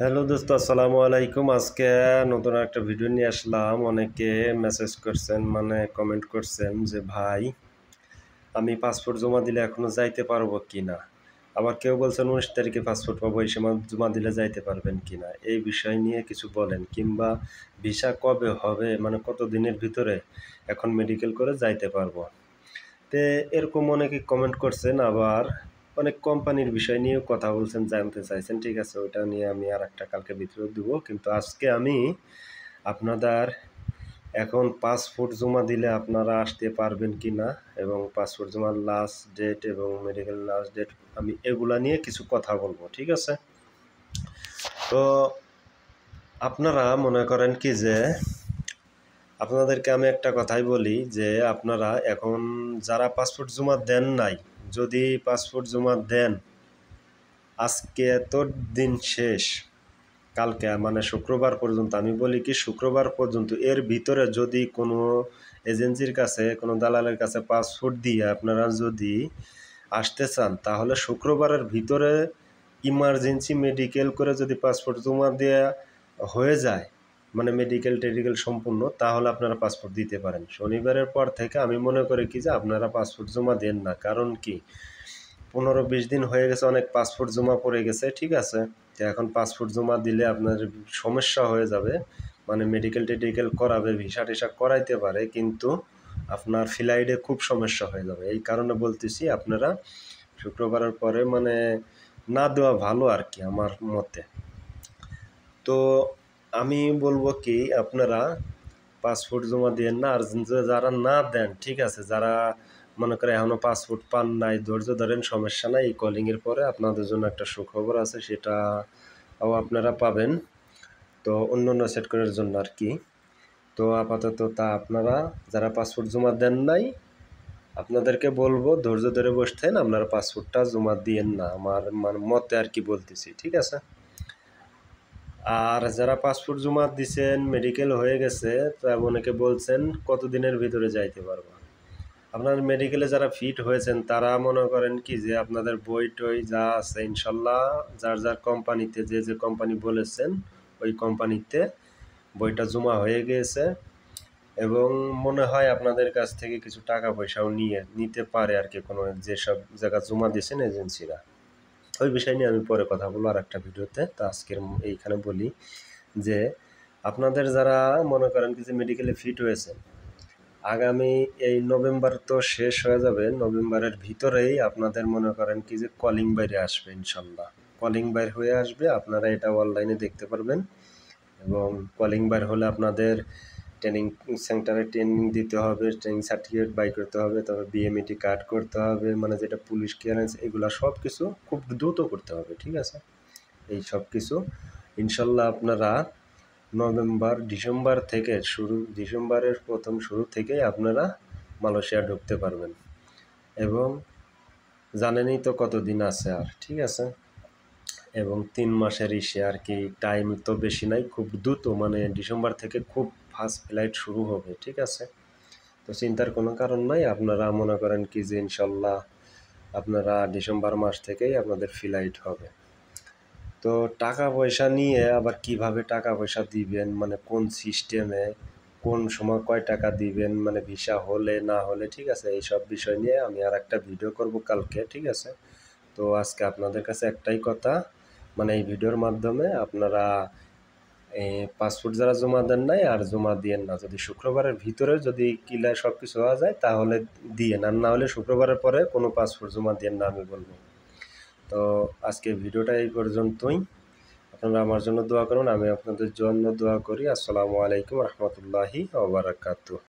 Hello দোস্ত, আসসালামু আলাইকুম। আজকে নতুন একটা ভিডিও নিয়ে আসলাম। অনেকে মেসেজ করছেন, মানে কমেন্ট করছেন যে ভাই, আমি পাসপোর্ট জমা দিলে এখনো যাইতে পারবো কিনা। আবার কেউ বলছেন 19 তারিখে পাসপোর্ট পাবো, এই সময় জমা দিলে যাইতে পারবেন কিনা। এই বিষয় নিয়ে কিছু বলেন, কিংবা ভিসা কবে হবে, মানে কত দিনের ভিতরে এখন মেডিকেল করে যাইতে পারবো। তে এরকম অনেকে কমেন্ট করছেন, আবার অনেক কোম্পানির বিষয় নিয়েও কথা বলছেন, জানতে চাইছেন। ঠিক আছে, ওইটা নিয়ে আমি আর একটা কালকে ভিডিও দিব, কিন্তু আজকে আমি আপনাদের এখন পাসপোর্ট জমা দিলে আপনারা আসতে পারবেন কি না, এবং পাসপোর্ট জমার লাস্ট ডেট এবং মেডিকেল লাস্ট ডেট, আমি এগুলা নিয়ে কিছু কথা বলবো। ঠিক আছে, তো আপনারা মনে করেন কি যে আপনাদেরকে আমি একটা কথাই বলি যে আপনারা এখন যারা পাসপোর্ট জমা দেন নাই, যদি পাসপোর্ট জমা দেন, আজকে তো দিন শেষ, কালকে মানে শুক্রবার পর্যন্ত, আমি বলি কি শুক্রবার পর্যন্ত, এর ভিতরে যদি কোনো এজেন্সির কাছে, কোনো দালালের কাছে পাসপোর্ট দিয়ে আপনারা যদি আসতে চান, তাহলে শুক্রবারের ভিতরে ইমার্জেন্সি মেডিকেল করে যদি পাসপোর্ট জমা দেওয়া হয়ে যায়, মানে মেডিকেল টেডিকেল সম্পূর্ণ, তাহলে আপনারা পাসপোর্ট দিতে পারেন। শনিবারের পর থেকে আমি মনে করি কি যে আপনারা পাসপোর্ট জমা দেন না। কারণ কি, 15-20 দিন হয়ে গেছে, অনেক পাসপোর্ট জমা পড়ে গেছে। ঠিক আছে, তো এখন পাসপোর্ট জমা দিলে আপনার সমস্যা হয়ে যাবে, মানে মেডিকেল টেডিকেল করাবে, ভিসা টিসা করাইতে পারে, কিন্তু আপনার ফ্লাইটে খুব সমস্যা হয়ে যাবে। এই কারণে বলতেছি আপনারা শুক্রবারের পরে মানে না দেওয়া ভালো আর কি, আমার মতে। তো আমি বলবো কি, আপনারা পাসপোর্ট জমা দিয়েন না। আর যারা না দেন, ঠিক আছে, যারা মনে করে এখনও পাসপোর্ট পান নাই, ধৈর্য ধরেন, সমস্যা নাই। এই কলিংয়ের পরে আপনাদের জন্য একটা সুখবর আছে, সেটাও আপনারা পাবেন। তো অন্য অন্য সেক্টরের জন্য আর কি। তো আপাতত তা আপনারা যারা পাসপোর্ট জমা দেন নাই, আপনাদেরকে বলবো ধৈর্য ধরে বসতেন, আপনারা পাসপোর্টটা জমা দিয়েন না, আমার মানে মতে আর কি বলতেছি। ঠিক আছে, আর যারা পাসপোর্ট জমা দিছেন, মেডিকেল হয়ে গেছে, তো অনেকে বলছেন কতদিনের ভিতরে যাইতে পারবো। আপনার মেডিকেলে যারা ফিট হয়েছেন, তারা মনে করেন কি যে আপনাদের বই টই যা আছে ইনশাল্লাহ, যার যার কোম্পানিতে, যে যে কোম্পানি বলেছেন ওই কোম্পানিতে বইটা জমা হয়ে গিয়েছে, এবং মনে হয় আপনাদের কাছ থেকে কিছু টাকা পয়সাও নিতে পারে আর কি, কোনো যেসব জায়গা জমা দিয়েছেন এজেন্সিরা। ওই বিষয় নিয়ে আমি পরে কথা বলবো আর একটা ভিডিওতে। তো আজকের এইখানে বলি যে আপনাদের যারা মনে করেন কি যে মেডিকেলে ফিট হয়েছেন, আগামী এই নভেম্বর তো শেষ হয়ে যাবে, নভেম্বরের ভিতরেই আপনাদের মনে করেন কি যে কলিং বাইরে আসবে ইনশাল্লাহ। কলিং বাইর হয়ে আসবে, আপনারা এটা অনলাইনে দেখতে পারবেন। এবং কলিং বাইর হলে আপনাদের ট্রেনিং সেন্টারে ট্রেনিং দিতে হবে, ট্রেনিং সার্টিফিকেট বাই করতে হবে, তবে বিএমইটি কার্ড করতে হবে, মানে যেটা পুলিশ ক্লিয়ারেন্স, এগুলো সব কিছু খুব দ্রুত করতে হবে। ঠিক আছে, এই সব কিছু ইনশাল্লাহ আপনারা ডিসেম্বর থেকে ডিসেম্বরের প্রথম শুরু থেকেই আপনারা মালয়েশিয়া ঢুকতে পারবেন। এবং জানেনই তো কতদিন আছে আর। ঠিক আছে, এবং 3 মাসের ইসে আর কি, টাইম তো বেশি নাই, খুব দ্রুত, মানে ডিসেম্বর থেকে খুব ফাস্ট ফ্লাইট শুরু হবে। ঠিক আছে, তো চিন্তার কোনো কারণ নাই। আপনারা মনে করেন কি যে ইনশাল্লাহ আপনারা ডিসেম্বর মাস থেকেই আপনাদের ফ্লাইট হবে। তো টাকা পয়সা নিয়ে আবার কিভাবে টাকা পয়সা দিবেন, মানে কোন সিস্টেমে, কোন সময় কয় টাকা দিবেন, মানে ভিসা হলে না হলে, ঠিক আছে, এইসব বিষয় নিয়ে আমি আর একটা ভিডিও করব কালকে। ঠিক আছে, তো আজকে আপনাদের কাছে একটাই কথা, মানে এই ভিডিওর মাধ্যমে আপনারা পাসপোর্ট যারা জমা দেন নাই আর জমা দিয়েন না। যদি শুক্রবারের ভিতরে যদি ক্লিয়ার সব কিছু হওয়া যায় তাহলে দিয়েন, আর না হলে শুক্রবারের পরে কোনো পাসপোর্ট জমা দিয়েন না, আমি বলবো। তো আজকে ভিডিওটা এই পর্যন্তই। আপনারা আমার জন্য দোয়া করুন, আমি আপনাদের জন্য দোয়া করি। আসসালামু আলাইকুম রহমতুল্লাহি ওয়া বারাকাতুহু।